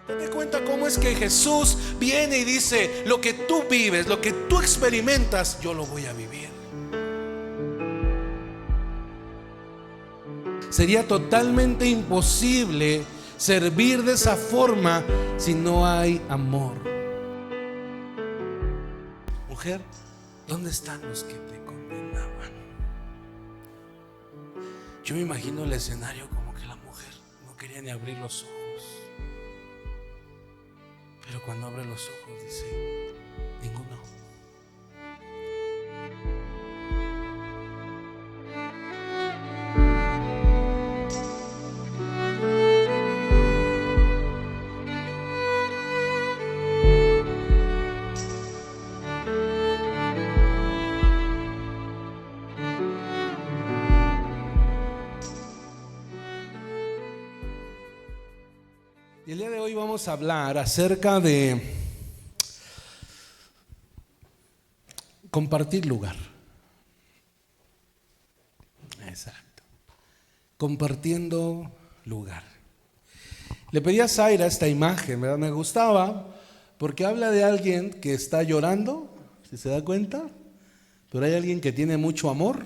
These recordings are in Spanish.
Date cuenta cómo es que Jesús viene y dice: lo que tú vives, lo que tú experimentas, yo lo voy a vivir. Sería totalmente imposible servir de esa forma si no hay amor. Mujer, ¿dónde están los que te condenaban? Yo me imagino el escenario como que la mujer no quería ni abrir los ojos, pero cuando abre los ojos dice: ninguno. Y el día de hoy vamos a hablar acerca de compartir lugar. Exacto. Compartiendo lugar. Le pedí a Zaira esta imagen, ¿verdad? Me gustaba porque habla de alguien que está llorando, si se da cuenta, pero hay alguien que tiene mucho amor.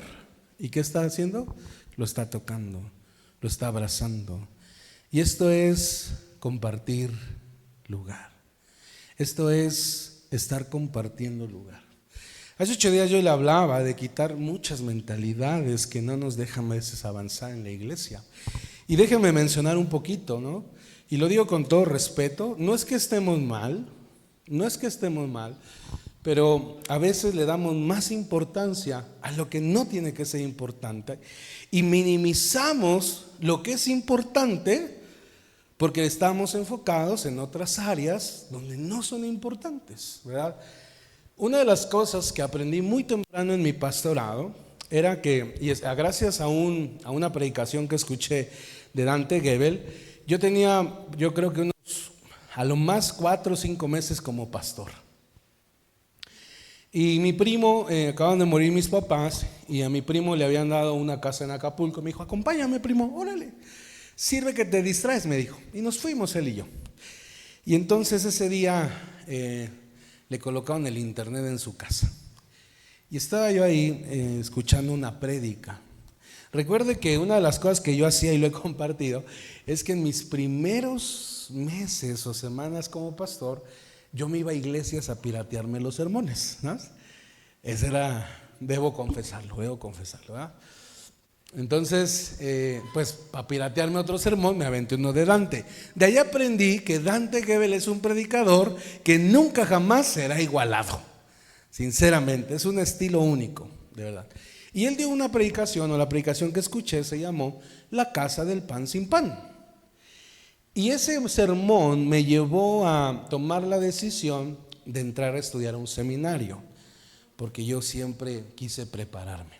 ¿Y qué está haciendo? Lo está tocando, lo está abrazando. Y esto es compartir lugar. Esto es estar compartiendo lugar. Hace 8 días yo le hablaba de quitar muchas mentalidades que no nos dejan a veces avanzar en la iglesia. Y déjenme mencionar un poquito, ¿no? Y lo digo con todo respeto, no es que estemos mal, pero a veces le damos más importancia a lo que no tiene que ser importante y minimizamos lo que es importante porque estamos enfocados en otras áreas donde no son importantes, ¿verdad? Una de las cosas que aprendí muy temprano en mi pastorado era que, gracias a una predicación que escuché de Dante Gebel, yo creo que a lo más 4 o 5 meses como pastor. Y mi primo, acaban de morir mis papás, y a mi primo le habían dado una casa en Acapulco. Me dijo: acompáñame, primo, órale, sirve que te distraes, me dijo. Y nos fuimos él y yo. Y entonces ese día le colocaron el internet en su casa. Y estaba yo ahí escuchando una prédica. Recuerde que una de las cosas que yo hacía, y lo he compartido, es que en mis primeros meses o semanas como pastor, yo me iba a iglesias a piratearme los sermones, ¿no? Ese era, debo confesarlo, ¿verdad? Entonces, pues para piratearme otro sermón me aventé uno de Dante. De ahí aprendí que Dante Gebel es un predicador que nunca jamás será igualado. Sinceramente, es un estilo único, de verdad. Y él dio una predicación, o la predicación que escuché se llamó La casa del pan sin pan. Y ese sermón me llevó a tomar la decisión de entrar a estudiar a un seminario, porque yo siempre quise prepararme.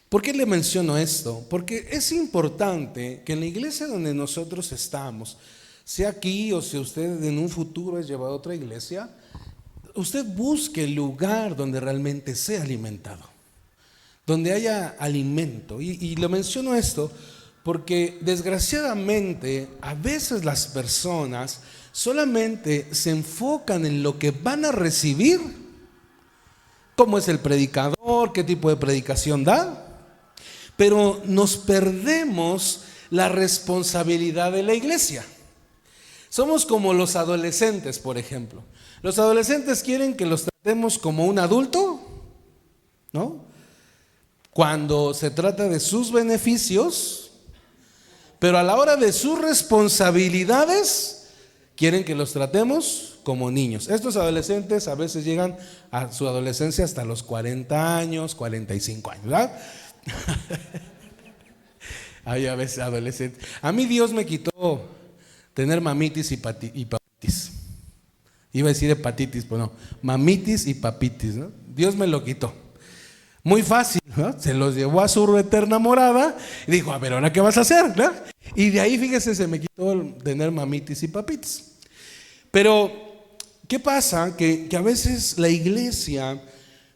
¿Por qué le menciono esto? Porque es importante que en la iglesia donde nosotros estamos, sea aquí o si usted en un futuro es llevado a otra iglesia, usted busque el lugar donde realmente sea alimentado, donde haya alimento. Y le menciono esto porque desgraciadamente a veces las personas solamente se enfocan en lo que van a recibir, cómo es el predicador, qué tipo de predicación da, pero nos perdemos la responsabilidad de la iglesia. Somos como los adolescentes, por ejemplo. Los adolescentes quieren que los tratemos como un adulto, ¿no? Cuando se trata de sus beneficios, pero a la hora de sus responsabilidades, quieren que los tratemos como niños. Estos adolescentes a veces llegan a su adolescencia hasta los 40 años, 45 años, ¿verdad? Hay a veces adolescentes. A mí Dios me quitó tener mamitis y papitis. Iba a decir hepatitis, pero no, mamitis y papitis, ¿no? Dios me lo quitó. Muy fácil, ¿no? Se los llevó a su eterna morada y dijo: a ver, ¿ahora qué vas a hacer? ¿No? Y de ahí, fíjese, se me quitó el tener mamitis y papitis. Pero, ¿qué pasa? Que a veces la iglesia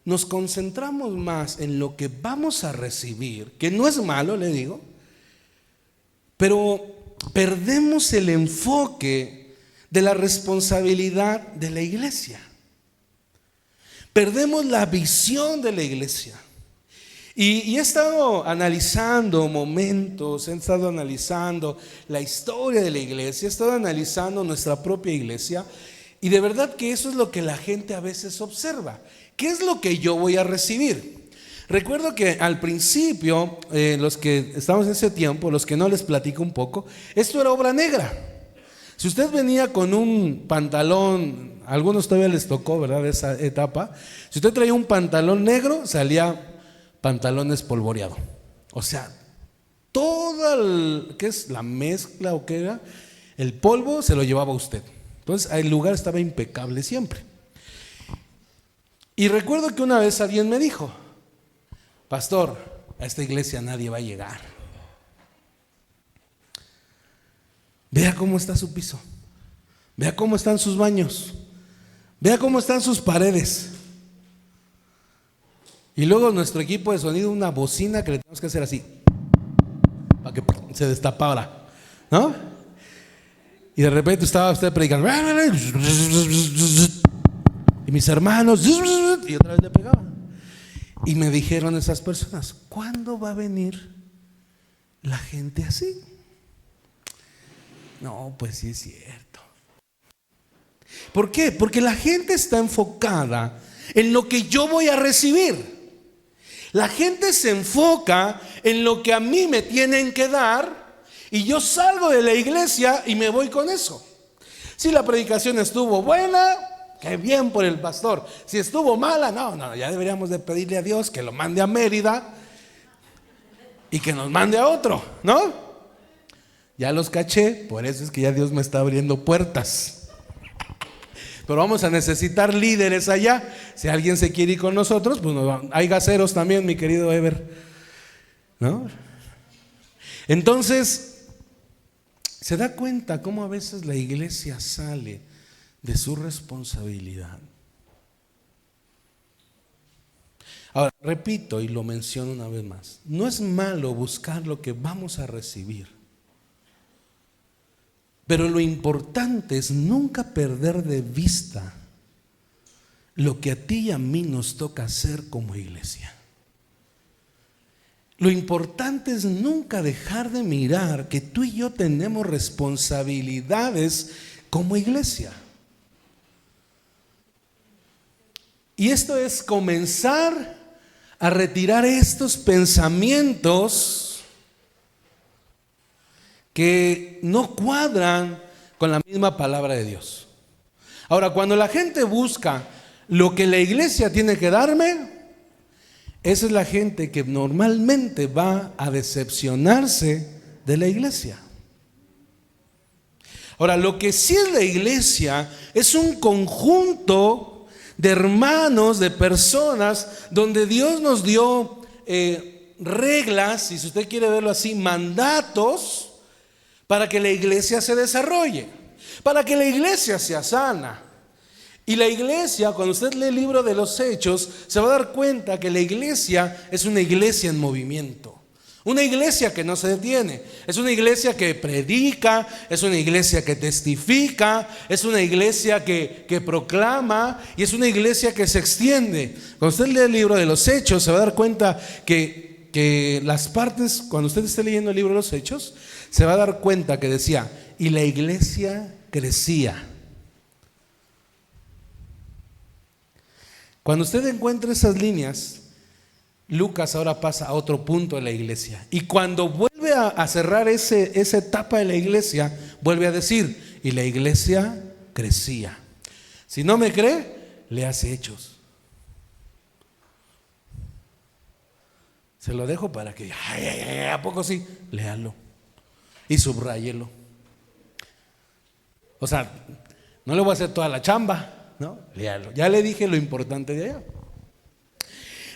nos concentramos más en lo que vamos a recibir, que no es malo, le digo, pero perdemos el enfoque de la responsabilidad de la iglesia. Perdemos la visión de la iglesia. Y he estado analizando momentos, he estado analizando la historia de la iglesia, he estado analizando nuestra propia iglesia, y de verdad que eso es lo que la gente a veces observa. ¿Qué es lo que yo voy a recibir? Recuerdo que al principio, los que estamos en ese tiempo, los que no, les platico un poco, esto era obra negra. Si usted venía con un pantalón, a algunos todavía les tocó, ¿verdad?, esa etapa. Si usted traía un pantalón negro, salía pantalón espolvoreado. O sea, ¿qué es la mezcla o qué era? El polvo se lo llevaba usted. Entonces el lugar estaba impecable siempre. Y recuerdo que una vez alguien me dijo: pastor, a esta iglesia nadie va a llegar. Vea cómo está su piso, vea cómo están sus baños, vea cómo están sus paredes. Y luego nuestro equipo de sonido, una bocina que le tenemos que hacer así para que se destapara, ¿no? Y de repente estaba usted predicando y mis hermanos, y otra vez le pegaban. Y me dijeron esas personas: ¿cuándo va a venir la gente así? No, pues sí es cierto. ¿Por qué? Porque la gente está enfocada en lo que yo voy a recibir. La gente se enfoca en lo que a mí me tienen que dar, y yo salgo de la iglesia y me voy con eso. Si la predicación estuvo buena, qué bien por el pastor. Si estuvo mala, no, ya deberíamos de pedirle a Dios que lo mande a Mérida y que nos mande a otro, ¿no? Ya los caché, por eso es que ya Dios me está abriendo puertas. Pero vamos a necesitar líderes allá. Si alguien se quiere ir con nosotros, pues hay gaseros también, mi querido Ever, ¿no? Entonces, ¿se da cuenta cómo a veces la iglesia sale de su responsabilidad? Ahora, repito y lo menciono una vez más: no es malo buscar lo que vamos a recibir, pero lo importante es nunca perder de vista lo que a ti y a mí nos toca hacer como iglesia. Lo importante es nunca dejar de mirar que tú y yo tenemos responsabilidades como iglesia. Y esto es comenzar a retirar estos pensamientos que no cuadran con la misma palabra de Dios. Ahora, cuando la gente busca lo que la iglesia tiene que darme, esa es la gente que normalmente va a decepcionarse de la iglesia. Ahora, lo que sí es la iglesia es un conjunto de hermanos, de personas, donde Dios nos dio reglas, si usted quiere verlo así, mandatos, para que la iglesia se desarrolle, para que la iglesia sea sana. Y la iglesia, cuando usted lee el libro de los Hechos, se va a dar cuenta que la iglesia es una iglesia en movimiento, una iglesia que no se detiene, es una iglesia que predica, es una iglesia que testifica, es una iglesia que proclama, y es una iglesia que se extiende. Cuando usted lee el libro de los Hechos, se va a dar cuenta que las partes, cuando usted esté leyendo el libro de los Hechos, se va a dar cuenta que decía: y la iglesia crecía. Cuando usted encuentra esas líneas, Lucas ahora pasa a otro punto de la iglesia. Y cuando vuelve a cerrar esa etapa de la iglesia, vuelve a decir: y la iglesia crecía. Si no me cree, léase Hechos. Se lo dejo para que, ¿a poco sí? Léalo y subráyelo. O sea, no le voy a hacer toda la chamba, ¿no? Léalo. Ya le dije lo importante de allá.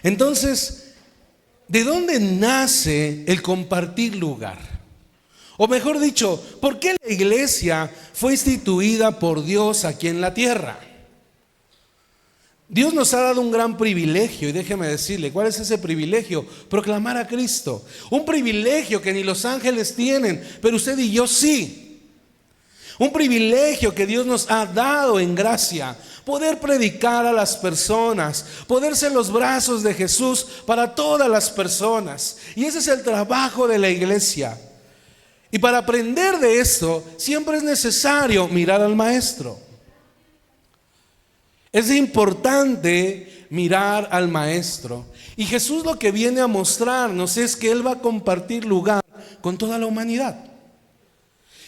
Entonces, ¿de dónde nace el compartir lugar? O mejor dicho, ¿por qué la iglesia fue instituida por Dios aquí en la tierra? Dios nos ha dado un gran privilegio y déjeme decirle, ¿cuál es ese privilegio? Proclamar a Cristo. Un privilegio que ni los ángeles tienen, pero usted y yo sí. Un privilegio que Dios nos ha dado en gracia, poder predicar a las personas, poder ser los brazos de Jesús para todas las personas. Y ese es el trabajo de la iglesia. Y para aprender de esto, siempre es necesario mirar al Maestro. Es importante mirar al Maestro. Y Jesús lo que viene a mostrarnos es que Él va a compartir lugar con toda la humanidad.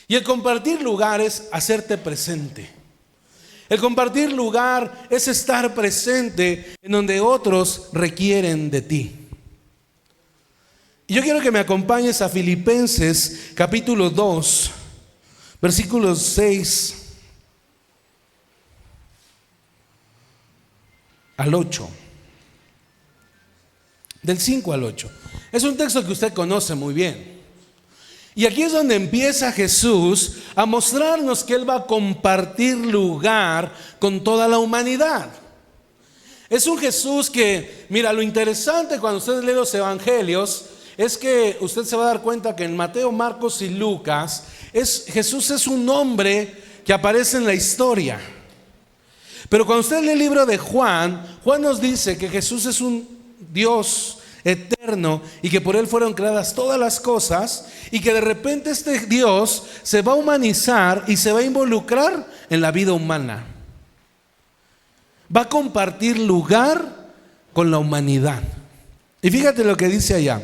Y el compartir lugar es hacerte presente. El compartir lugar es estar presente en donde otros requieren de ti. Y yo quiero que me acompañes a Filipenses capítulo 2, versículos 6 al 8. Del 5 al 8. Es un texto que usted conoce muy bien. Y aquí es donde empieza Jesús a mostrarnos que Él va a compartir lugar con toda la humanidad. Es un Jesús que, mira, lo interesante cuando usted lee los evangelios es que usted se va a dar cuenta que en Mateo, Marcos y Lucas, Jesús es un hombre que aparece en la historia. Pero cuando usted lee el libro de Juan, Juan nos dice que Jesús es un Dios eterno y que por Él fueron creadas todas las cosas, y que de repente este Dios se va a humanizar y se va a involucrar en la vida humana. Va a compartir lugar con la humanidad. Y fíjate lo que dice allá: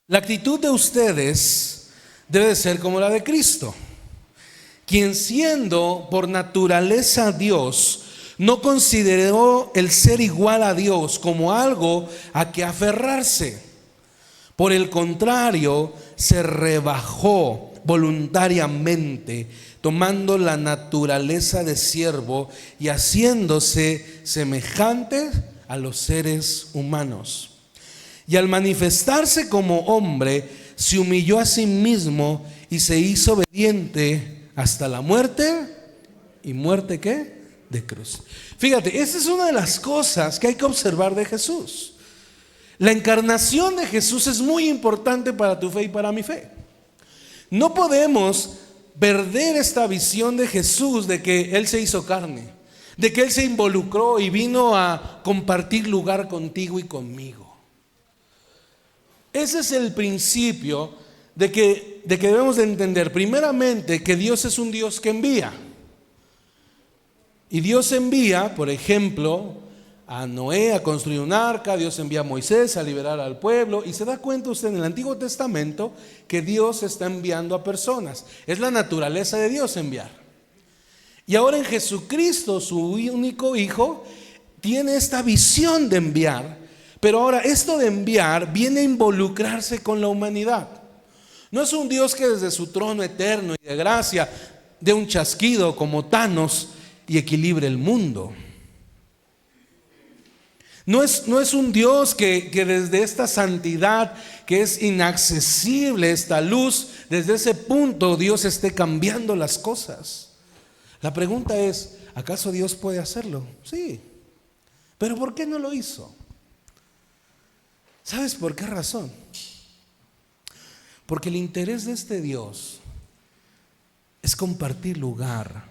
la actitud de ustedes debe de ser como la de Cristo, quien siendo por naturaleza Dios, no consideró el ser igual a Dios como algo a que aferrarse. Por el contrario, se rebajó voluntariamente, tomando la naturaleza de siervo y haciéndose semejante a los seres humanos. Y al manifestarse como hombre, se humilló a sí mismo y se hizo obediente hasta la muerte. ¿Y muerte qué? De cruz. Fíjate, esa es una de las cosas que hay que observar de Jesús. La encarnación de Jesús es muy importante para tu fe y para mi fe. No podemos perder esta visión de Jesús, de que Él se hizo carne, de que Él se involucró y vino a compartir lugar contigo y conmigo. Ese es el principio de que debemos de entender, primeramente, que Dios es un Dios que envía. Y Dios envía, por ejemplo, a Noé a construir un arca. Dios envía a Moisés a liberar al pueblo. Y se da cuenta usted en el Antiguo Testamento que Dios está enviando a personas. Es la naturaleza de Dios enviar. Y ahora en Jesucristo, su único Hijo, tiene esta visión de enviar. Pero ahora esto de enviar viene a involucrarse con la humanidad. No es un Dios que desde su trono eterno y de gracia dé un chasquido como Thanos y equilibre el mundo. No es un Dios que desde esta santidad que es inaccesible, esta luz, desde ese punto Dios esté cambiando las cosas. La pregunta es, ¿acaso Dios puede hacerlo? Sí, pero ¿por qué no lo hizo? ¿Sabes por qué razón? Porque el interés de este Dios es compartir lugar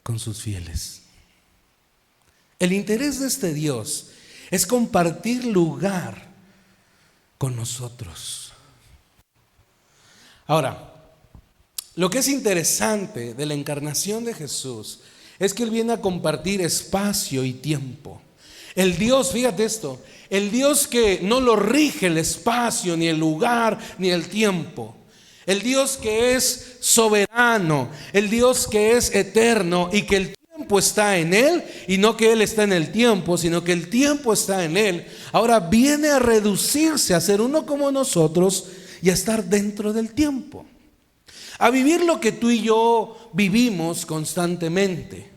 con sus fieles. El interés de este Dios es compartir lugar con nosotros. Ahora, lo que es interesante de la encarnación de Jesús es que Él viene a compartir espacio y tiempo. El Dios, fíjate esto, el Dios que no lo rige el espacio, ni el lugar, ni el tiempo. El Dios que es soberano, el Dios que es eterno y que el tiempo está en Él, y no que Él está en el tiempo, sino que el tiempo está en Él. Ahora viene a reducirse, a ser uno como nosotros y a estar dentro del tiempo. A vivir lo que tú y yo vivimos constantemente.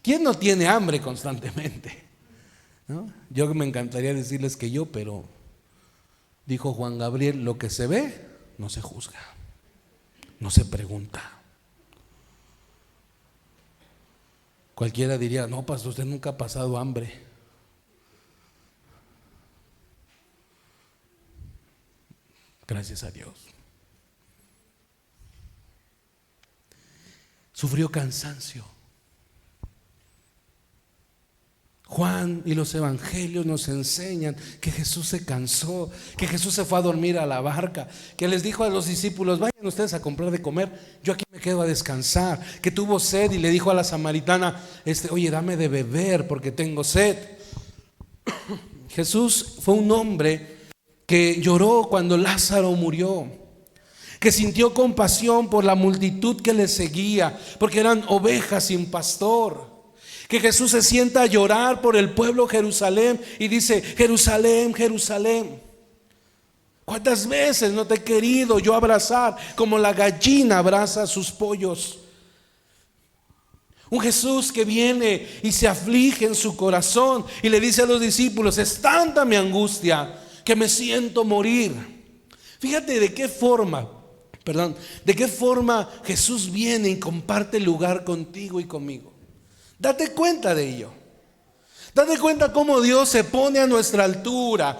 ¿Quién no tiene hambre constantemente? ¿No? Yo me encantaría decirles que yo, pero dijo Juan Gabriel, lo que se ve no se juzga, no se pregunta. Cualquiera diría, no, pastor, usted nunca ha pasado hambre. Gracias a Dios. Sufrió cansancio. Juan y los evangelios nos enseñan que Jesús se cansó, que Jesús se fue a dormir a la barca, que les dijo a los discípulos, vayan ustedes a comprar de comer, yo aquí me quedo a descansar, que tuvo sed y le dijo a la samaritana, oye, dame de beber porque tengo sed. Jesús fue un hombre que lloró cuando Lázaro murió, que sintió compasión por la multitud que le seguía, porque eran ovejas sin pastor. Que Jesús se sienta a llorar por el pueblo Jerusalén y dice, Jerusalén, Jerusalén, ¿cuántas veces no te he querido yo abrazar como la gallina abraza a sus pollos? Un Jesús que viene y se aflige en su corazón y le dice a los discípulos, es tanta mi angustia que me siento morir. Fíjate de qué forma Jesús viene y comparte lugar contigo y conmigo. Date cuenta de ello. Date cuenta cómo Dios se pone a nuestra altura.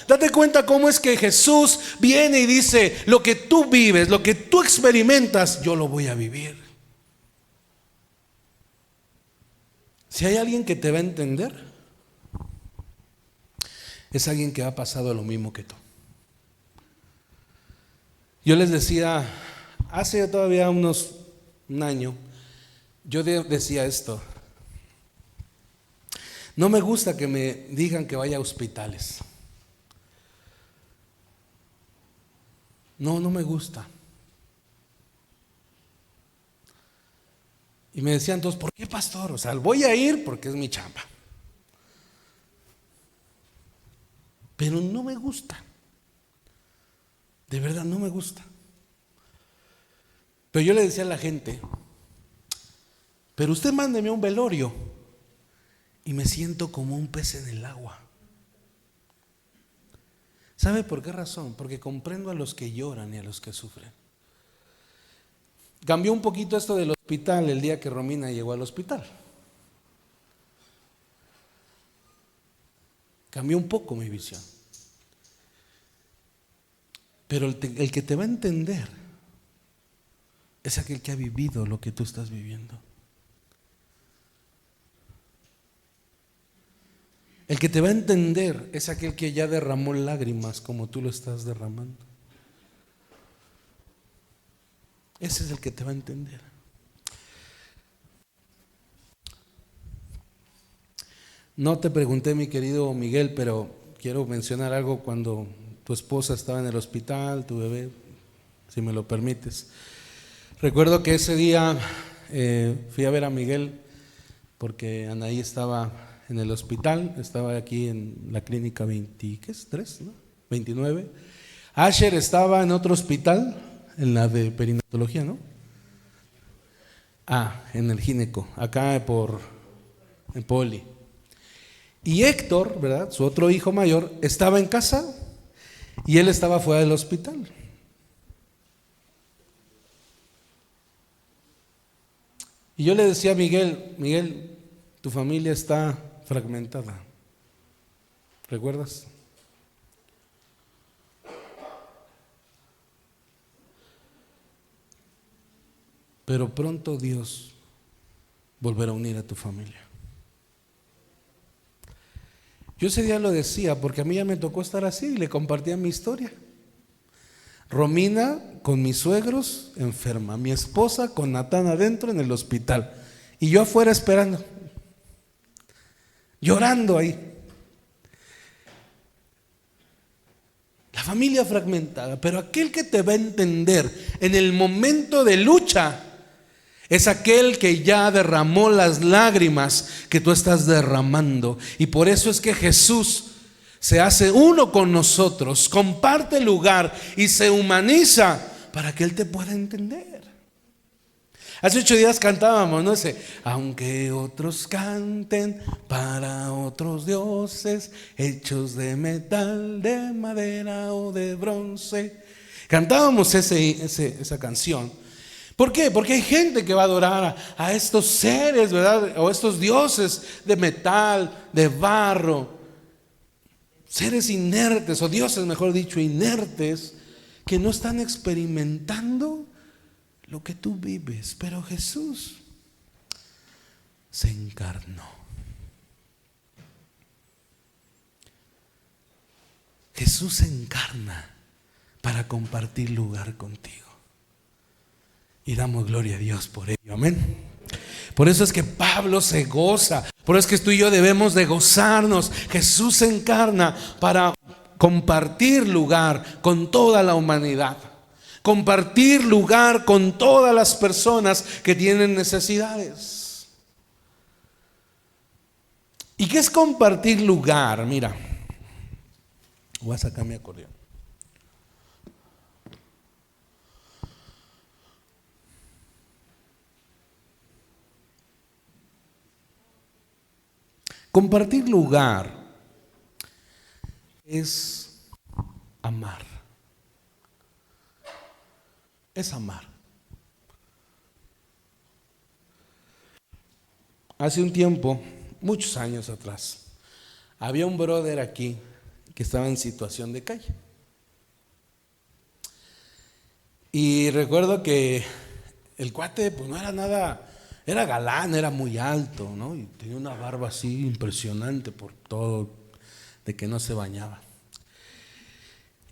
Date cuenta cómo es que Jesús viene y dice: lo que tú vives, lo que tú experimentas, yo lo voy a vivir. Si hay alguien que te va a entender, es alguien que ha pasado lo mismo que tú. Yo les decía, hace todavía un año, yo decía esto: no me gusta que me digan que vaya a hospitales. No me gusta. Y me decían todos: ¿por qué, pastor? O sea, voy a ir porque es mi chamba. Pero no me gusta. De verdad, no me gusta. Pero yo le decía a la gente: pero usted mándeme a un velorio y me siento como un pez en el agua. ¿Sabe por qué razón? Porque comprendo a los que lloran y a los que sufren. Cambió un poquito esto del hospital el día que Romina llegó al hospital. Cambió un poco mi visión. Pero el que te va a entender es aquel que ha vivido lo que tú estás viviendo. El que te va a entender es aquel que ya derramó lágrimas como tú lo estás derramando. Ese es el que te va a entender. No te pregunté, mi querido Miguel, pero quiero mencionar algo. Cuando tu esposa estaba en el hospital, tu bebé, si me lo permites. Recuerdo que ese día fui a ver a Miguel porque Anaí estaba en el hospital, estaba aquí en la clínica 23, ¿no? 29. Asher estaba en otro hospital, en la de perinatología, ¿no? En el gineco, acá en Poli. Y Héctor, ¿verdad?, su otro hijo mayor, estaba en casa y él estaba fuera del hospital. Y yo le decía a Miguel, tu familia está fragmentada. ¿Recuerdas? Pero pronto Dios volverá a unir a tu familia. Yo ese día lo decía porque a mí ya me tocó estar así y le compartía mi historia. Romina con mis suegros enferma, mi esposa con Natán adentro en el hospital y yo afuera esperando, llorando ahí. La familia fragmentada, pero aquel que te va a entender en el momento de lucha es aquel que ya derramó las lágrimas que tú estás derramando. Y por eso es que Jesús se hace uno con nosotros, comparte lugar y se humaniza para que Él te pueda entender. Hace 8 días cantábamos, no sé, aunque otros canten para otros dioses, hechos de metal, de madera o de bronce. Cantábamos esa canción. ¿Por qué? Porque hay gente que va a adorar a estos seres, ¿verdad? O estos dioses de metal, de barro, seres inertes, o dioses, mejor dicho, inertes, que no están experimentando lo que tú vives. Pero Jesús se encarnó. Jesús se encarna para compartir lugar contigo. Y damos gloria a Dios por ello, amén. Por eso es que Pablo se goza. Por eso es que tú y yo debemos de gozarnos. Jesús se encarna para compartir lugar con toda la humanidad. Compartir lugar con todas las personas que tienen necesidades. ¿Y qué es compartir lugar? Mira, voy a sacar mi acordeón. Compartir lugar es amar. Es amar. Hace un tiempo, muchos años atrás, había un brother aquí que estaba en situación de calle. Y recuerdo que el cuate pues no era nada, era galán, era muy alto, ¿no? Y tenía una barba así impresionante por todo, de que no se bañaba.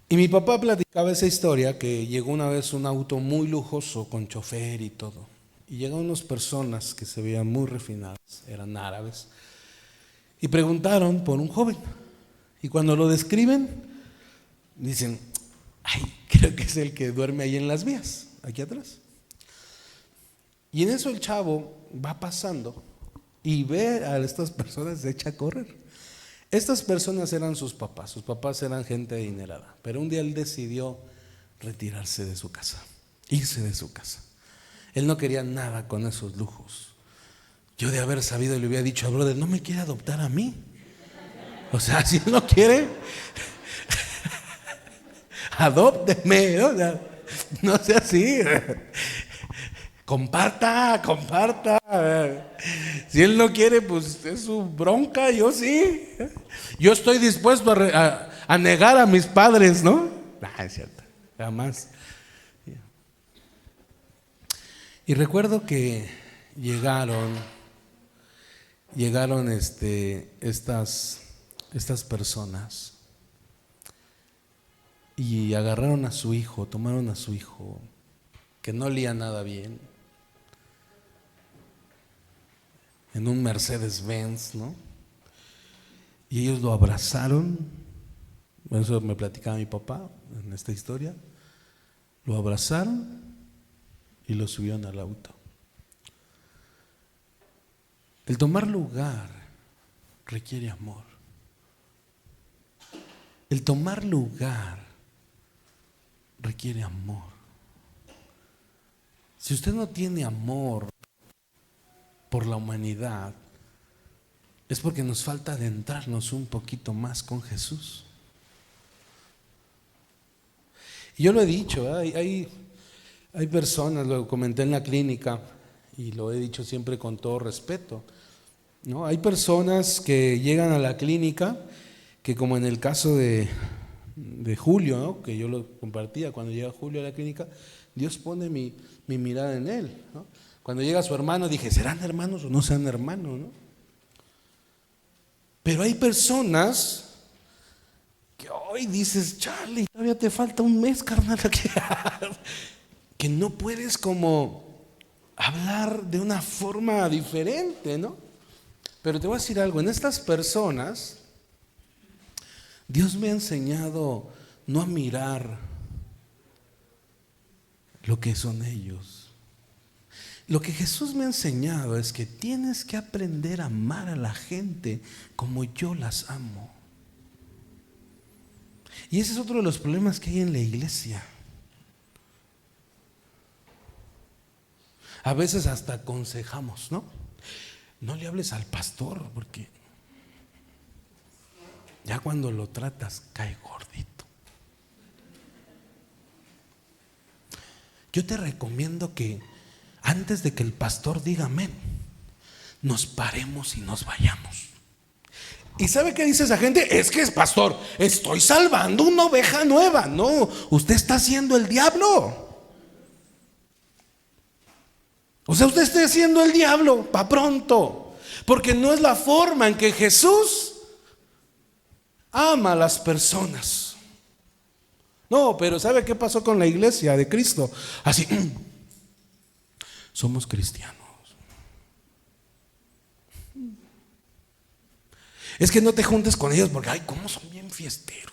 Y mi papá platicaba esa historia, que llegó una vez un auto muy lujoso con chofer y todo. Y llegaron unas personas que se veían muy refinadas, eran árabes, y preguntaron por un joven. Y cuando lo describen, dicen, ay, creo que es el que duerme ahí en las vías, aquí atrás. Y en eso el chavo va pasando y ve a estas personas, se echa a correr. Estas personas eran sus papás eran gente adinerada, pero un día él decidió retirarse de su casa, irse de su casa. Él no quería nada con esos lujos. Yo de haber sabido le hubiera dicho a brother, no me quiere adoptar a mí. O sea, si él no quiere, adópteme, ¿no? O sea, no sea así. Comparta. Si él no quiere, pues es su bronca, yo sí. Yo estoy dispuesto a negar a mis padres, ¿no? Es cierto, jamás. Y recuerdo que llegaron estas personas y agarraron a su hijo, tomaron a su hijo, que no olía nada bien, en un Mercedes-Benz, ¿no? Y ellos lo abrazaron, eso me platicaba mi papá en esta historia, lo abrazaron y lo subieron al auto. El tomar lugar requiere amor. El tomar lugar requiere amor. Si usted no tiene amor por la humanidad, es porque nos falta adentrarnos un poquito más con Jesús. Y yo lo he dicho, hay personas, lo comenté en la clínica y lo he dicho siempre con todo respeto, ¿no? Hay personas que llegan a la clínica, que como en el caso de Julio, ¿no? Que yo lo compartía, cuando llega Julio a la clínica, Dios pone mi mirada en él, ¿no? Cuando llega su hermano dije, ¿serán hermanos o no serán hermanos, no? Pero hay personas que hoy dices, Charlie, todavía te falta un mes, carnal, que no puedes como hablar de una forma diferente, ¿no? Pero te voy a decir algo, en estas personas Dios me ha enseñado no a mirar lo que son ellos. Lo que Jesús me ha enseñado es que tienes que aprender a amar a la gente como yo las amo. Y ese es otro de los problemas que hay en la iglesia. A veces hasta aconsejamos, ¿no? No le hables al pastor porque ya cuando lo tratas cae gordito. Yo te recomiendo que antes de que el pastor diga amén, nos paremos y nos vayamos. ¿Y sabe qué dice esa gente? Es que es pastor, estoy salvando una oveja nueva. No, usted está haciendo el diablo. O sea, usted está haciendo el diablo para pronto, porque no es la forma en que Jesús ama a las personas. No, pero ¿sabe qué pasó con la iglesia de Cristo? Así, somos cristianos. Es que no te juntes con ellos porque, ay, cómo son bien fiesteros.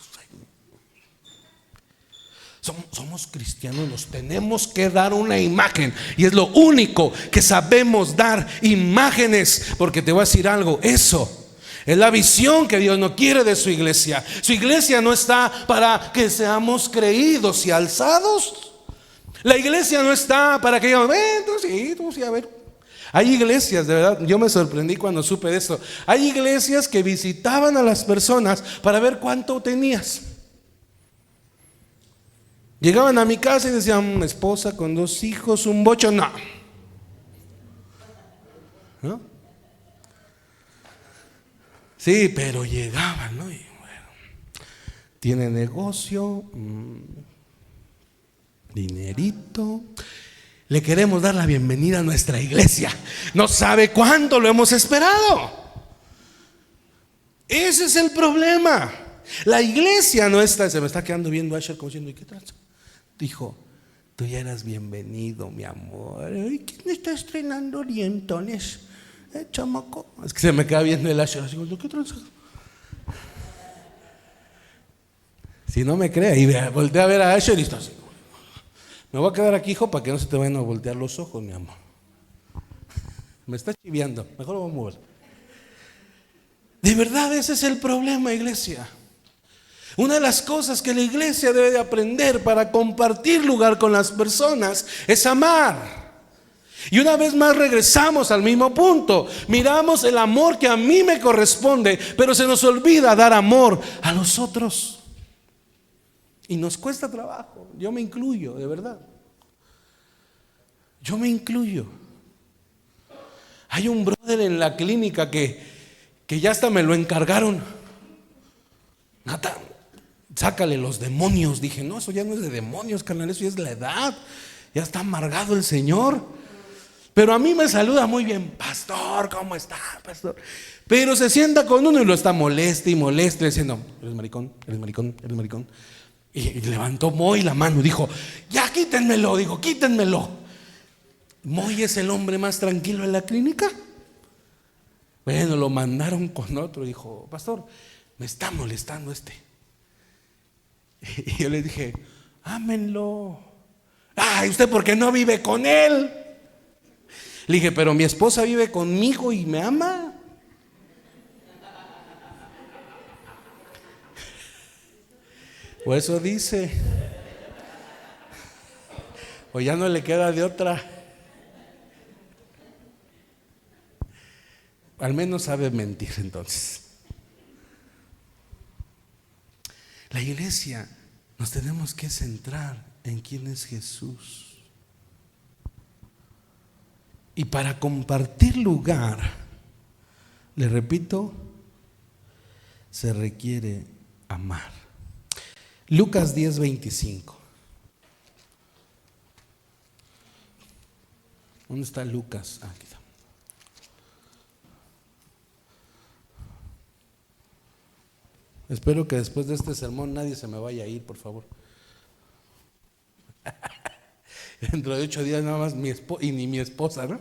Somos cristianos, nos tenemos que dar una imagen y es lo único que sabemos dar, imágenes, porque te voy a decir algo, eso es la visión que Dios no quiere de su iglesia. Su iglesia no está para que seamos creídos y alzados. La iglesia no está para que digamos, tú sí, a ver. Hay iglesias, de verdad, yo me sorprendí cuando supe de esto. Hay iglesias que visitaban a las personas para ver cuánto tenías. Llegaban a mi casa y decían, esposa con 2 hijos, un bocho, no. ¿No? Sí, pero llegaban, ¿no? Y bueno, tiene negocio, dinerito. Le queremos dar la bienvenida a nuestra iglesia. No sabe cuánto lo hemos esperado. Ese es el problema. La iglesia no está. Se me está quedando viendo Asher como diciendo: ¿y qué tranza? Dijo: tú ya eras bienvenido, mi amor. ¿Y quién está estrenando dientones? Chamaco. Es que se me queda viendo el Asher así: ¿qué tranza? Si no me cree, y voltea a ver a Asher y está así: me voy a quedar aquí, hijo, para que no se te vayan a voltear los ojos, mi amor. Me está chiviando, mejor lo voy a mover. De verdad, ese es el problema, iglesia. Una de las cosas que la iglesia debe de aprender para compartir lugar con las personas es amar. Y una vez más regresamos al mismo punto. Miramos el amor que a mí me corresponde, pero se nos olvida dar amor a los otros. Y nos cuesta trabajo. Yo me incluyo, de verdad. Yo me incluyo. Hay un brother en la clínica que ya hasta me lo encargaron. Nata, sácale los demonios. Dije: no, eso ya no es de demonios, carnal, eso ya es la edad. Ya está amargado el Señor. Pero a mí me saluda muy bien: pastor, ¿cómo está, pastor? Pero se sienta con uno y lo está moleste y moleste, diciendo: eres maricón, eres maricón, eres maricón. Y levantó Moy la mano y dijo: ya quítenmelo. Dijo: quítenmelo. Moy es el hombre más tranquilo en la clínica. Bueno, lo mandaron con otro. Dijo: pastor, me está molestando este. Y yo le dije: ámenlo. Ay, ¿usted por qué no vive con él? Le dije: pero mi esposa vive conmigo y me ama. O eso dice. O ya no le queda de otra. Al menos sabe mentir entonces. La iglesia, nos tenemos que centrar en quién es Jesús. Y para compartir lugar, le repito, se requiere amar. Lucas 10:25. ¿Dónde está Lucas? Aquí está. Espero que después de este sermón nadie se me vaya a ir, por favor. Dentro de 8 días nada más mi esposa, y ni mi esposa, ¿no?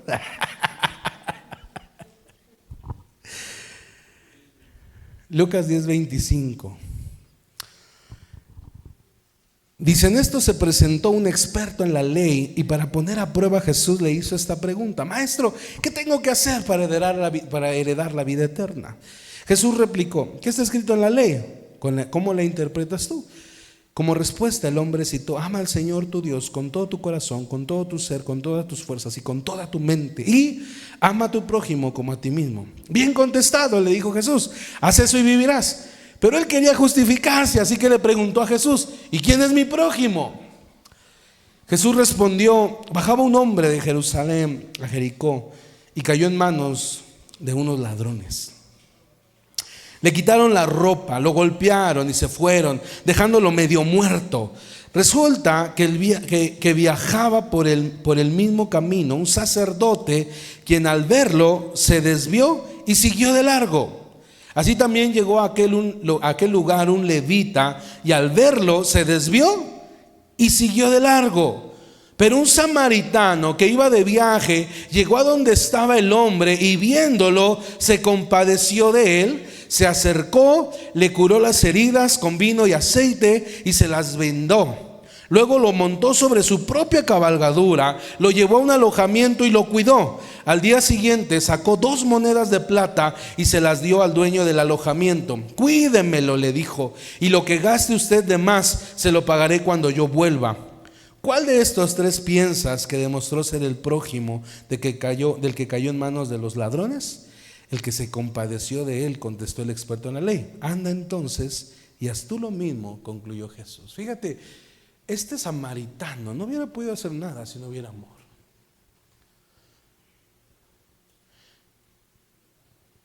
Lucas 10:25. Dice: en esto se presentó un experto en la ley, y para poner a prueba Jesús le hizo esta pregunta: maestro, ¿qué tengo que hacer para heredar la vida eterna? Jesús replicó: ¿qué está escrito en la ley? ¿Cómo la interpretas tú? Como respuesta, el hombre citó: ama al Señor tu Dios con todo tu corazón, con todo tu ser, con todas tus fuerzas y con toda tu mente, y ama a tu prójimo como a ti mismo. Bien contestado, le dijo Jesús, haz eso y vivirás. Pero él quería justificarse, así que le preguntó a Jesús: ¿y quién es mi prójimo? Jesús respondió: bajaba un hombre de Jerusalén a Jericó y cayó en manos de unos ladrones. Le quitaron la ropa, lo golpearon y se fueron, dejándolo medio muerto. Resulta que viajaba por el mismo camino un sacerdote, quien al verlo se desvió y siguió de largo. Así también llegó a aquel lugar un levita, y al verlo se desvió y siguió de largo. Pero un samaritano que iba de viaje llegó a donde estaba el hombre, y viéndolo se compadeció de él. Se acercó, le curó las heridas con vino y aceite y se las vendó. Luego lo montó sobre su propia cabalgadura, lo llevó a un alojamiento y lo cuidó. Al día siguiente sacó 2 monedas de plata y se las dio al dueño del alojamiento. Cuídemelo, le dijo, y lo que gaste usted de más se lo pagaré cuando yo vuelva. ¿Cuál de estos 3 piensas que demostró ser el prójimo del que cayó en manos de los ladrones? El que se compadeció de él, contestó el experto en la ley. Anda entonces y haz tú lo mismo, concluyó Jesús. Fíjate, este samaritano no hubiera podido hacer nada si no hubiera amor.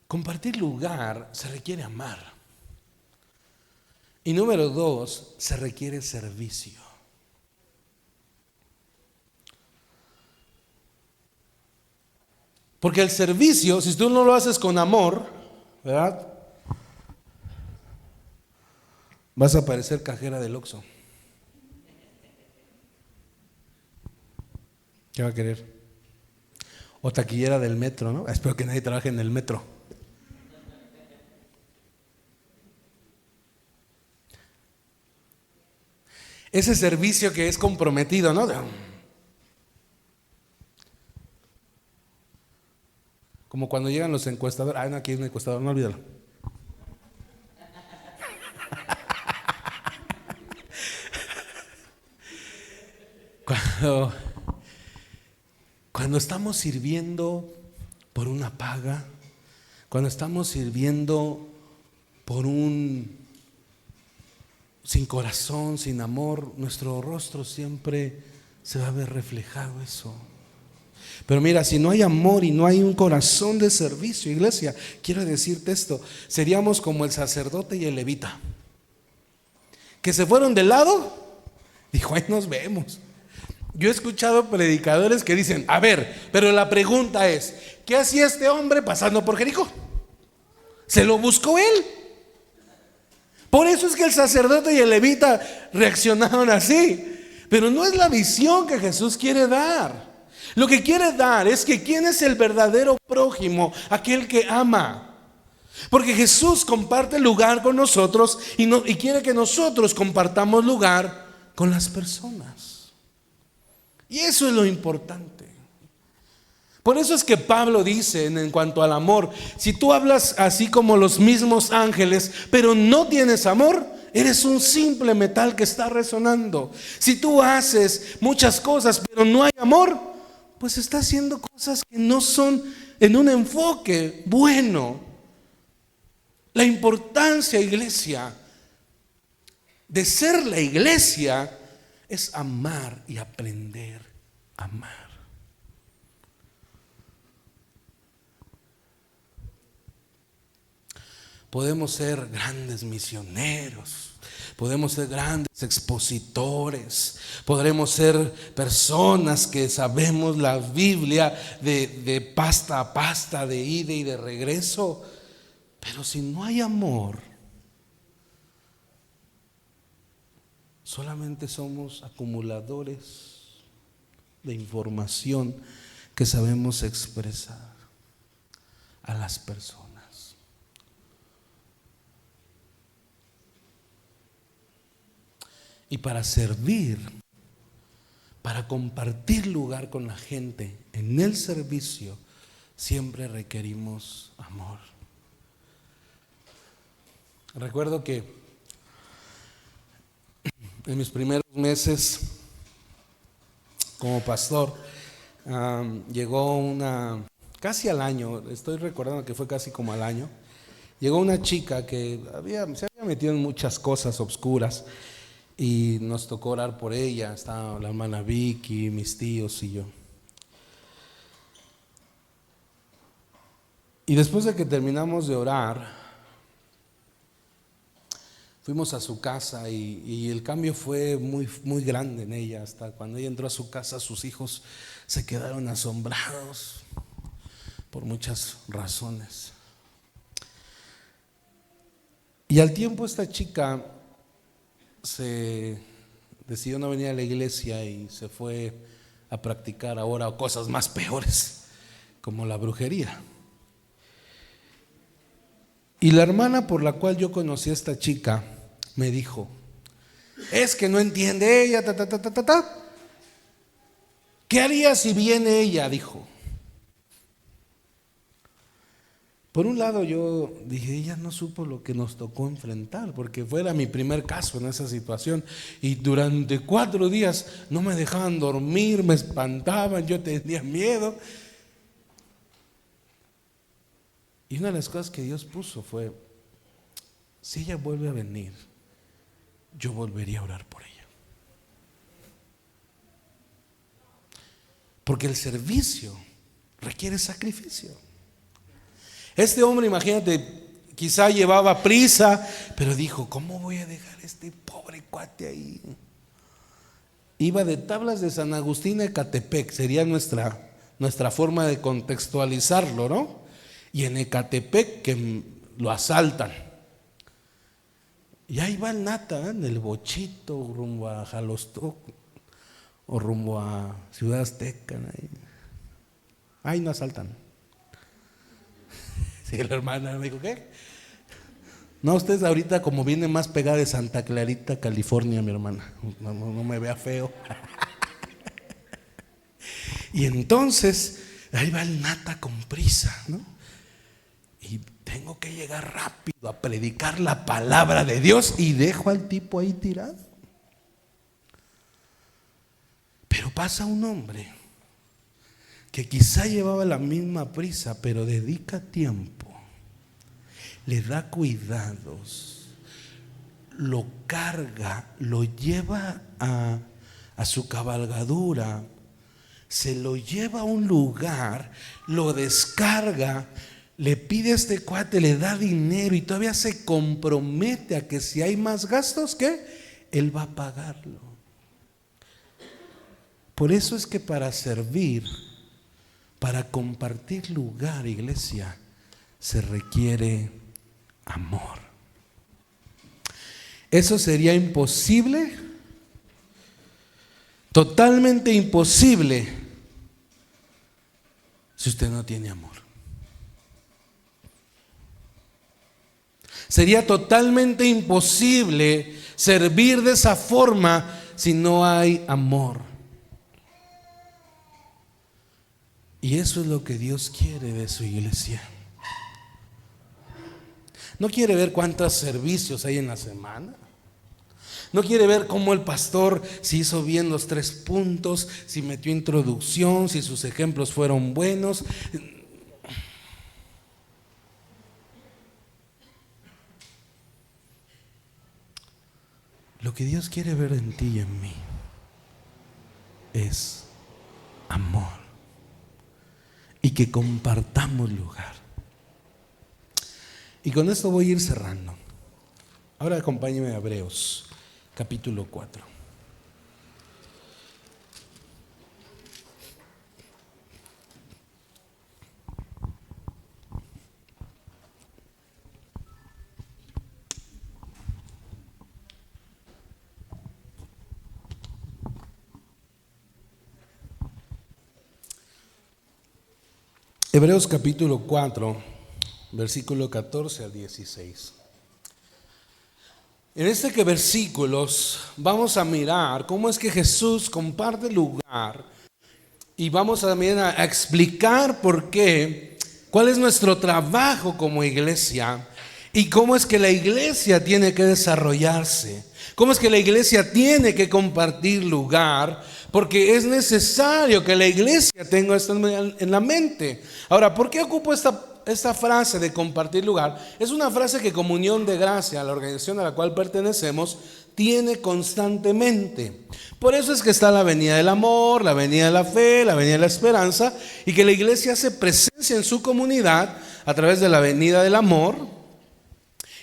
Compartir lugar se requiere amar. Y número 2, se requiere servicio. Porque el servicio, si tú no lo haces con amor, ¿verdad? Vas a parecer cajera del Oxxo. ¿Qué va a querer? O taquillera del metro, ¿no? Espero que nadie trabaje en el metro. Ese servicio que es comprometido, ¿no? Como cuando llegan los encuestadores. Ah, no, aquí hay un encuestador, no olvídalo. Cuando estamos sirviendo por una paga, cuando estamos sirviendo por sin corazón, sin amor, nuestro rostro siempre se va a ver reflejado eso. Pero mira, si no hay amor y no hay un corazón de servicio, iglesia, quiero decirte esto, seríamos como el sacerdote y el levita, que se fueron de lado, dijo, ahí nos vemos. Yo he escuchado predicadores que dicen, a ver, pero la pregunta es, ¿qué hacía este hombre pasando por Jericó? Se lo buscó él. Por eso es que el sacerdote y el levita reaccionaron así. Pero no es la visión que Jesús quiere dar. Lo que quiere dar es que quién es el verdadero prójimo, aquel que ama. Porque Jesús comparte lugar con nosotros y quiere que nosotros compartamos lugar con las personas. Y eso es lo importante. Por eso es que Pablo dice en cuanto al amor, si tú hablas así como los mismos ángeles, pero no tienes amor, eres un simple metal que está resonando. Si tú haces muchas cosas, pero no hay amor, pues estás haciendo cosas que no son en un enfoque bueno. La importancia, iglesia, de ser la iglesia es amar y aprender a amar. Podemos ser grandes misioneros, podemos ser grandes expositores, podremos ser personas que sabemos la Biblia de pasta a pasta, de ida y de regreso, pero si no hay amor, solamente somos acumuladores de información que sabemos expresar a las personas. Y para servir, para compartir lugar con la gente en el servicio, siempre requerimos amor. Recuerdo que en mis primeros meses como pastor, llegó casi al año, estoy recordando que fue casi como al año, llegó una chica que se había metido en muchas cosas obscuras y nos tocó orar por ella. Estaba la hermana Vicky, mis tíos y yo. Y después de que terminamos de orar, fuimos a su casa y el cambio fue muy, muy grande en ella. Hasta cuando ella entró a su casa, sus hijos se quedaron asombrados por muchas razones. Y al tiempo esta chica se decidió no venir a la iglesia y se fue a practicar ahora cosas más peores, como la brujería. Y la hermana por la cual yo conocí a esta chica me dijo, es que no entiende ella, ¿Qué haría si viene ella? Dijo. Por un lado yo dije, ella no supo lo que nos tocó enfrentar, porque fuera mi primer caso en esa situación. Y durante 4 días no me dejaban dormir, me espantaban, yo tenía miedo. Y una de las cosas que Dios puso fue, si ella vuelve a venir, yo volvería a orar por ella. Porque el servicio requiere sacrificio. Este hombre, imagínate, Quizá llevaba prisa, pero dijo, ¿cómo voy a dejar a este pobre cuate ahí? Iba de Tablas de San Agustín a Ecatepec, sería nuestra forma de contextualizarlo, ¿no? Y en Ecatepec que lo asaltan. Y ahí va el Nata, en el bochito, rumbo a Jalostó, o rumbo a Ciudad Azteca. Ahí no asaltan. Sí, la hermana me dijo, ¿qué? No, usted ahorita como viene más pegada de Santa Clarita, California, mi hermana. No me vea feo. Y entonces, ahí va el Nata con prisa, ¿no? Y tengo que llegar rápido a predicar la palabra de Dios y dejo al tipo ahí tirado. Pero pasa un hombre que quizá llevaba la misma prisa, pero dedica tiempo, le da cuidados, lo carga, lo lleva a su cabalgadura, se lo lleva a un lugar, lo descarga, le pide a este cuate, le da dinero y todavía se compromete a que si hay más gastos, ¿qué? Él va a pagarlo. Por eso es que para servir, para compartir lugar, iglesia, se requiere amor. Eso sería imposible, totalmente imposible, si usted no tiene amor. Sería totalmente imposible servir de esa forma si no hay amor. Y eso es lo que Dios quiere de su iglesia. No quiere ver cuántos servicios hay en la semana. No quiere ver cómo el pastor se hizo bien los 3 puntos, si metió introducción, si sus ejemplos fueron buenos. Lo que Dios quiere ver en ti y en mí es amor. Y que compartamos lugar. Y con esto voy a ir cerrando. Ahora acompáñeme a Hebreos, capítulo 4. Hebreos capítulo 4, versículo 14 al 16. En este versículos vamos a mirar cómo es que Jesús comparte lugar y vamos también a explicar por qué, cuál es nuestro trabajo como iglesia y cómo es que la iglesia tiene que desarrollarse, cómo es que la iglesia tiene que compartir lugar, porque es necesario que la iglesia tenga esto en la mente. Ahora, ¿por qué ocupo esta frase de compartir lugar? Es una frase que Comunión de Gracia, la organización a la cual pertenecemos, tiene constantemente. Por eso es que está la avenida del amor, la avenida de la fe, la avenida de la esperanza, y que la iglesia hace presencia en su comunidad a través de la avenida del amor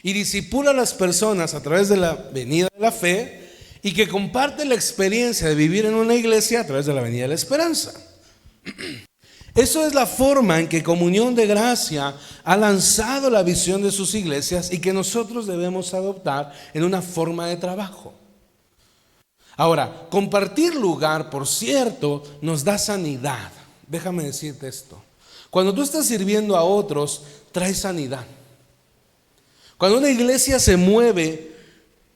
y discipula a las personas a través de la avenida de la fe, y que comparte la experiencia de vivir en una iglesia a través de la avenida de la esperanza. Eso es la forma en que Comunión de Gracia ha lanzado la visión de sus iglesias y que nosotros debemos adoptar en una forma de trabajo. Ahora, compartir lugar, por cierto, nos da sanidad. Déjame decirte esto. Cuando tú estás sirviendo a otros, trae sanidad. Cuando una iglesia se mueve,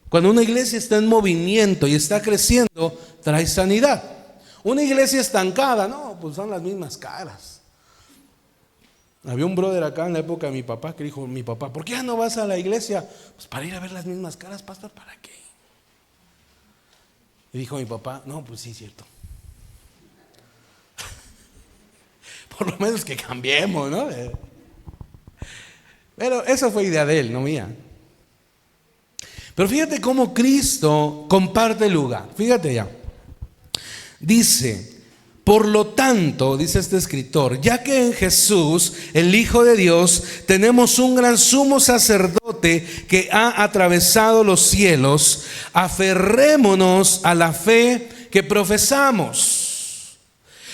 cuando una iglesia está en movimiento y está creciendo, trae sanidad. Una iglesia estancada, no, pues son las mismas caras. Había un brother acá en la época de mi papá que dijo, mi papá, ¿por qué ya no vas a la iglesia? Pues para ir a ver las mismas caras, pastor, ¿para qué? Y dijo mi papá, no, pues sí, es cierto. Por lo menos que cambiemos, ¿no? Pero eso fue idea de él, no mía. Pero fíjate cómo Cristo comparte lugar. Fíjate ya. Dice, Por lo tanto, dice este escritor, ya que en Jesús, el Hijo de Dios, tenemos un gran sumo sacerdote que ha atravesado los cielos, aferrémonos a la fe que profesamos.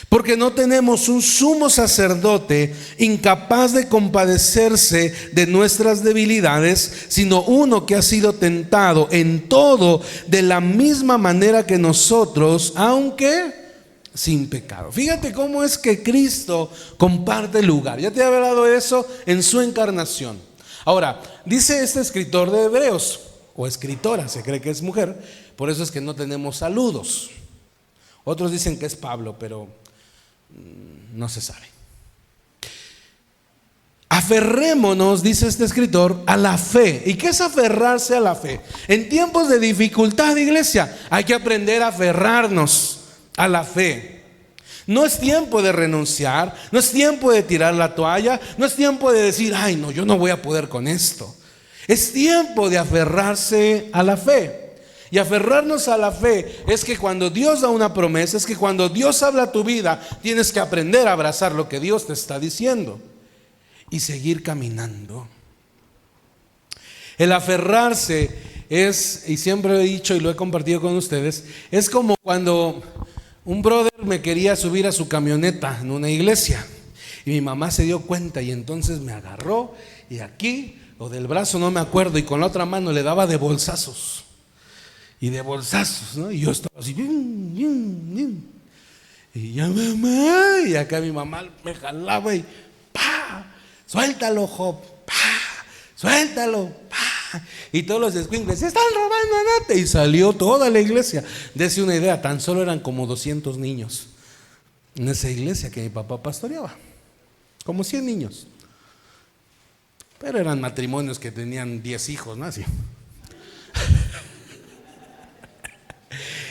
Porque no tenemos un sumo sacerdote incapaz de compadecerse de nuestras debilidades, sino uno que ha sido tentado en todo de la misma manera que nosotros, aunque sin pecado. Fíjate cómo es que Cristo comparte lugar. Ya te he hablado de eso en su encarnación. Ahora, dice este escritor de Hebreos, o escritora, se cree que es mujer, por eso es que no tenemos saludos. Otros dicen que es Pablo, pero no se sabe. Aferrémonos, dice este escritor, a la fe. ¿Y qué es aferrarse a la fe? En tiempos de dificultad, iglesia, hay que aprender a aferrarnos a la fe. No es tiempo de renunciar, no es tiempo de tirar la toalla, no es tiempo de decir, ay no, yo no voy a poder con esto. Es tiempo de aferrarse a la fe. Y aferrarnos a la fe es que cuando Dios da una promesa, es que cuando Dios habla a tu vida, tienes que aprender a abrazar lo que Dios te está diciendo y seguir caminando. El aferrarse es, y siempre lo he dicho y lo he compartido con ustedes, es como cuando un brother me quería subir a su camioneta en una iglesia y mi mamá se dio cuenta y entonces me agarró y aquí, o del brazo no me acuerdo, y con la otra mano le daba de bolsazos. Y de bolsazos, ¿no? Y yo estaba así, y ya mamá, y acá mi mamá me jalaba y ¡pa! Suéltalo, Job, ¡pa! Suéltalo, ¡pa! Y todos los escuincles, se están robando a Nate. Y salió toda la iglesia. Dese una idea, tan solo eran como 200 niños en esa iglesia que mi papá pastoreaba, como 100 niños. Pero eran matrimonios que tenían 10 hijos, ¿no? Así.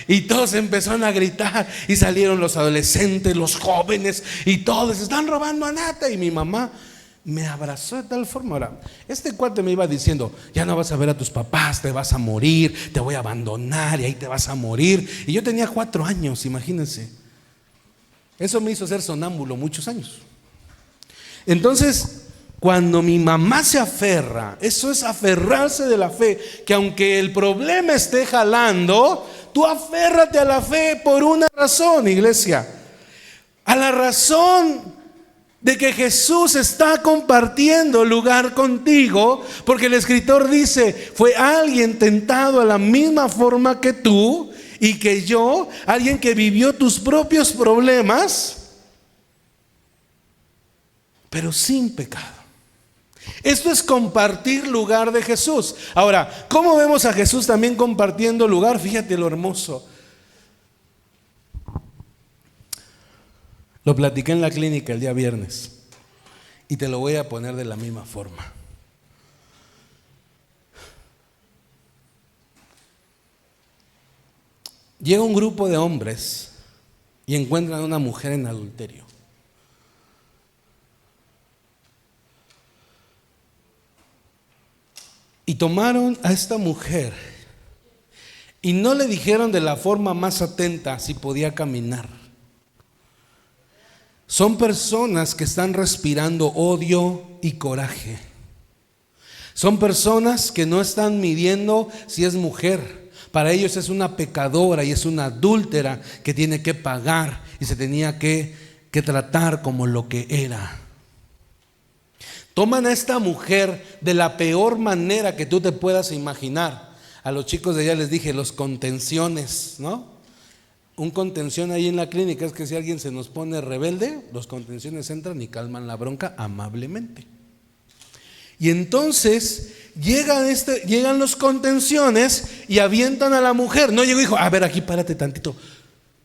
Y todos empezaron a gritar y salieron los adolescentes, los jóvenes y todos, están robando a Nata. Y mi mamá me abrazó de tal forma. Ahora, este cuate me iba diciendo, ya no vas a ver a tus papás, te vas a morir, te voy a abandonar y ahí te vas a morir. Y yo tenía 4 años, imagínense. Eso me hizo ser sonámbulo muchos años. Entonces, cuando mi mamá se aferra, eso es aferrarse de la fe, que aunque el problema esté jalando, tú aférrate a la fe por una razón, iglesia. A la razón de que Jesús está compartiendo lugar contigo, porque el escritor dice, fue alguien tentado a la misma forma que tú y que yo, alguien que vivió tus propios problemas, pero sin pecado. Esto es compartir lugar de Jesús. Ahora, ¿cómo vemos a Jesús también compartiendo lugar? Fíjate lo hermoso. Lo platiqué en la clínica el día viernes y te lo voy a poner de la misma forma. Llega un grupo de hombres y encuentran a una mujer en adulterio. Y tomaron a esta mujer y no le dijeron de la forma más atenta si podía caminar. Son personas que están respirando odio y coraje. Son personas que no están midiendo si es mujer. Para ellos es una pecadora y es una adúltera que tiene que pagar y se tenía que tratar como lo que era. Toman a esta mujer de la peor manera que tú te puedas imaginar. A los chicos de allá les dije los contenciones, ¿no? Un contención ahí en la clínica es que si alguien se nos pone rebelde, los contenciones entran y calman la bronca amablemente. Y entonces llegan los contenciones y avientan a la mujer. No llegó y dijo, a ver, aquí párate tantito.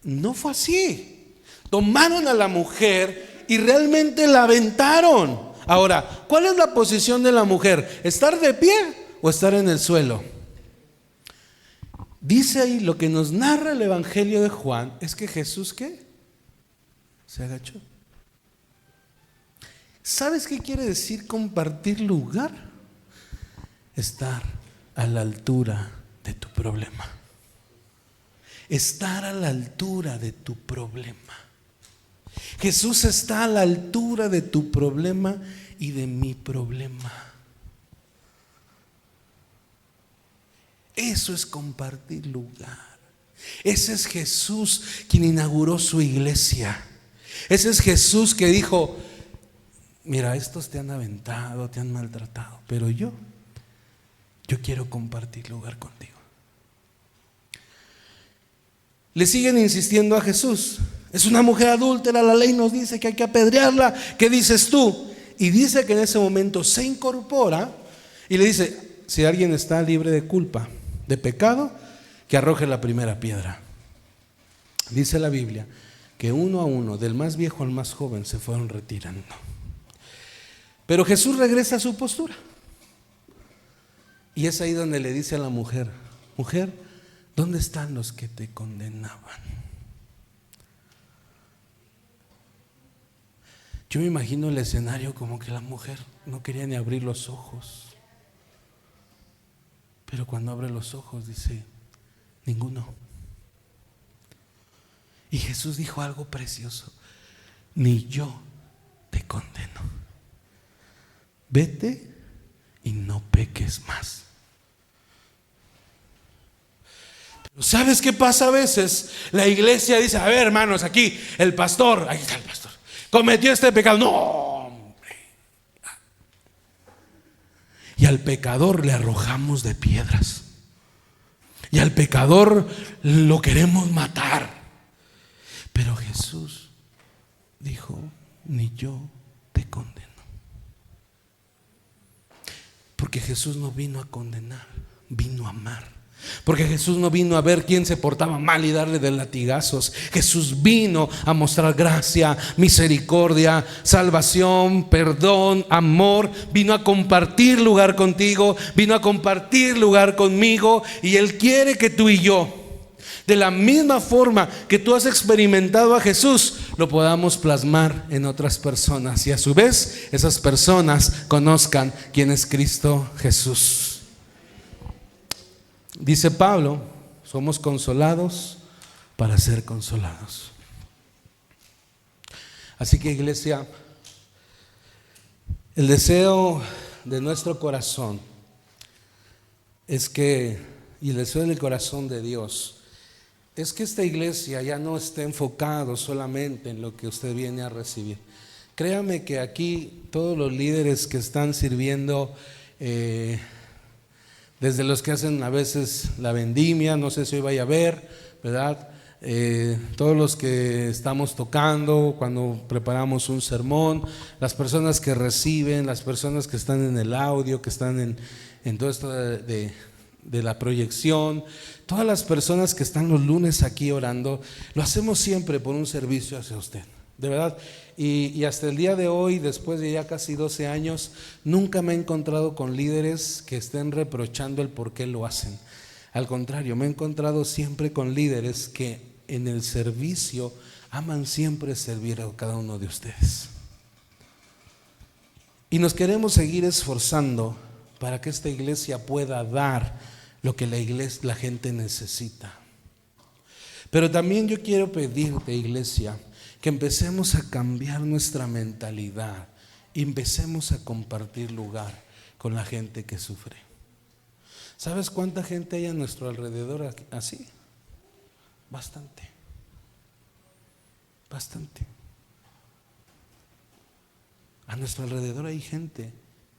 No fue así. Tomaron a la mujer y realmente la aventaron. Ahora, ¿cuál es la posición de la mujer? ¿Estar de pie o estar en el suelo? Dice ahí, lo que nos narra el Evangelio de Juan es que Jesús, ¿qué? Se agachó. ¿Sabes qué quiere decir compartir lugar? Estar a la altura de tu problema. Estar a la altura de tu problema. Jesús está a la altura de tu problema y de mi problema. Eso es compartir lugar. Ese es Jesús quien inauguró su iglesia. Ese es Jesús que dijo: mira, estos te han aventado, te han maltratado, pero yo quiero compartir lugar contigo. Le siguen insistiendo a Jesús: es una mujer adúltera, la ley nos dice que hay que apedrearla, ¿qué dices tú? Y dice que en ese momento se incorpora y le dice: si alguien está libre de culpa, de pecado, que arroje la primera piedra. Dice la Biblia que uno a uno, del más viejo al más joven, se fueron retirando. Pero Jesús regresa a su postura. Y es ahí donde le dice a la mujer: mujer, ¿dónde están los que te condenaban? Yo me imagino el escenario como que la mujer no quería ni abrir los ojos. Pero cuando abre los ojos dice: ninguno. Y Jesús dijo algo precioso: ni yo te condeno. Vete y no peques más. Pero ¿sabes qué pasa a veces? La iglesia dice: a ver, hermanos, aquí el pastor, ahí está el pastor, cometió este pecado. No, hombre. Y al pecador le arrojamos de piedras. Y al pecador lo queremos matar. Pero Jesús dijo: ni yo te condeno. Porque Jesús no vino a condenar, vino a amar. Porque Jesús no vino a ver quién se portaba mal y darle de latigazos. Jesús vino a mostrar gracia, misericordia, salvación, perdón, amor. Vino a compartir lugar contigo, vino a compartir lugar conmigo. Y Él quiere que tú y yo, de la misma forma que tú has experimentado a Jesús, lo podamos plasmar en otras personas. Y a su vez esas personas conozcan quién es Cristo Jesús. Dice Pablo: somos consolados para ser consolados. Así que, iglesia, el deseo de nuestro corazón es que, y el deseo del corazón de Dios, es que esta iglesia ya no esté enfocado solamente en lo que usted viene a recibir. Créame que aquí todos los líderes que están sirviendo, desde los que hacen a veces la vendimia, no sé si hoy vaya a ver, ¿verdad? Todos los que estamos tocando cuando preparamos un sermón, las personas que reciben, las personas que están en el audio, que están en todo esto de la proyección, todas las personas que están los lunes aquí orando, lo hacemos siempre por un servicio hacia usted, de verdad. Y hasta el día de hoy, después de ya casi 12 años, nunca me he encontrado con líderes que estén reprochando el por qué lo hacen. Al contrario, me he encontrado siempre con líderes que en el servicio aman siempre servir a cada uno de ustedes. Y nos queremos seguir esforzando para que esta iglesia pueda dar lo que la gente necesita. Pero también yo quiero pedirte, iglesia, que empecemos a cambiar nuestra mentalidad y empecemos a compartir lugar con la gente que sufre. ¿Sabes cuánta gente hay a nuestro alrededor así? Bastante. A nuestro alrededor hay gente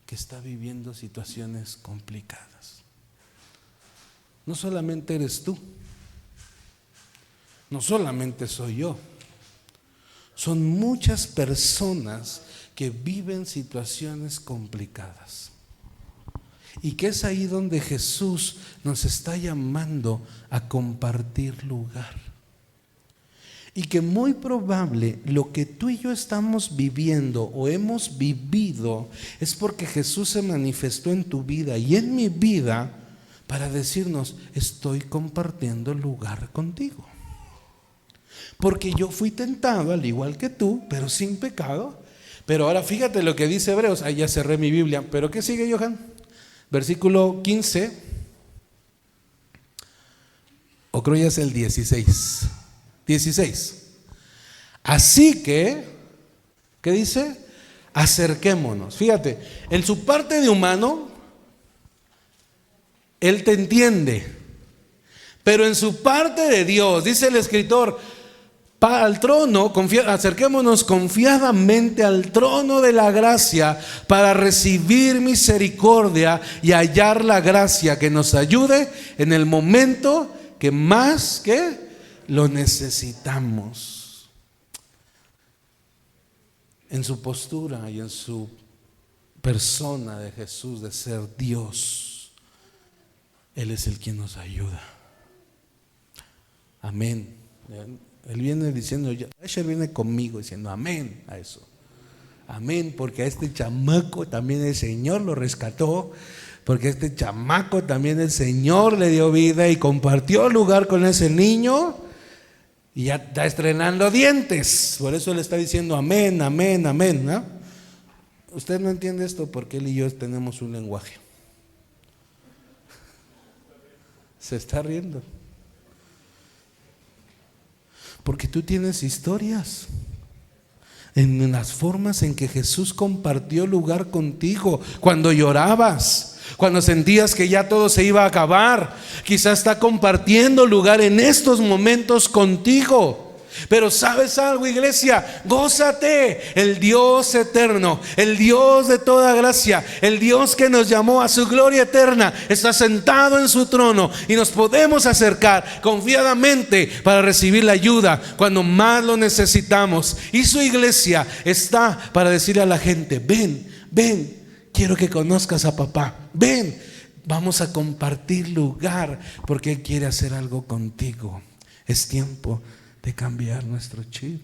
que está viviendo situaciones complicadas. No solamente eres tú, no solamente soy yo. Son muchas personas que viven situaciones complicadas. Y que es ahí donde Jesús nos está llamando a compartir lugar. Y que muy probable lo que tú y yo estamos viviendo o hemos vivido es porque Jesús se manifestó en tu vida y en mi vida para decirnos: estoy compartiendo lugar contigo. Porque yo fui tentado al igual que tú, pero sin pecado. Pero ahora fíjate lo que dice Hebreos. Ahí ya cerré mi Biblia. ¿Pero qué sigue, Johan? Versículo 15. O creo ya es el 16. 16. Así que, ¿qué dice? Acerquémonos. Fíjate, en su parte de humano, Él te entiende. Pero en su parte de Dios, dice el escritor, al trono, acerquémonos confiadamente al trono de la gracia para recibir misericordia y hallar la gracia que nos ayude en el momento que más que lo necesitamos. En su postura y en su persona de Jesús de ser Dios, Él es el quien nos ayuda. Amén. Él viene diciendo, Asher viene conmigo diciendo amén a eso. Amén, porque a este chamaco también el Señor lo rescató, porque a este chamaco también el Señor le dio vida y compartió lugar con ese niño y ya está estrenando dientes. Por eso le está diciendo amén, amén, amén, ¿no? Usted no entiende esto porque él y yo tenemos un lenguaje. Se está riendo. Porque tú tienes historias en las formas en que Jesús compartió lugar contigo, cuando llorabas, cuando sentías que ya todo se iba a acabar. Quizás está compartiendo lugar en estos momentos contigo. Pero ¿sabes algo, iglesia? Gózate. El Dios eterno, el Dios de toda gracia, el Dios que nos llamó a su gloria eterna, está sentado en su trono y nos podemos acercar confiadamente para recibir la ayuda cuando más lo necesitamos. Y su iglesia está para decirle a la gente: ven, ven, quiero que conozcas a papá. Ven, vamos a compartir lugar porque Él quiere hacer algo contigo. Es tiempo de cambiar nuestro chip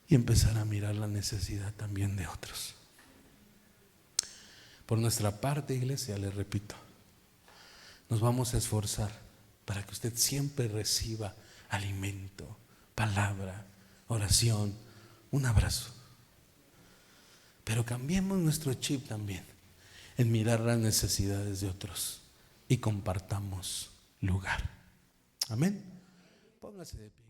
y empezar a mirar la necesidad también de otros. Por nuestra parte, iglesia, le repito, nos vamos a esforzar para que usted siempre reciba alimento, palabra, oración, un abrazo. Pero cambiemos nuestro chip también en mirar las necesidades de otros y compartamos lugar. Amén. Póngase de pie.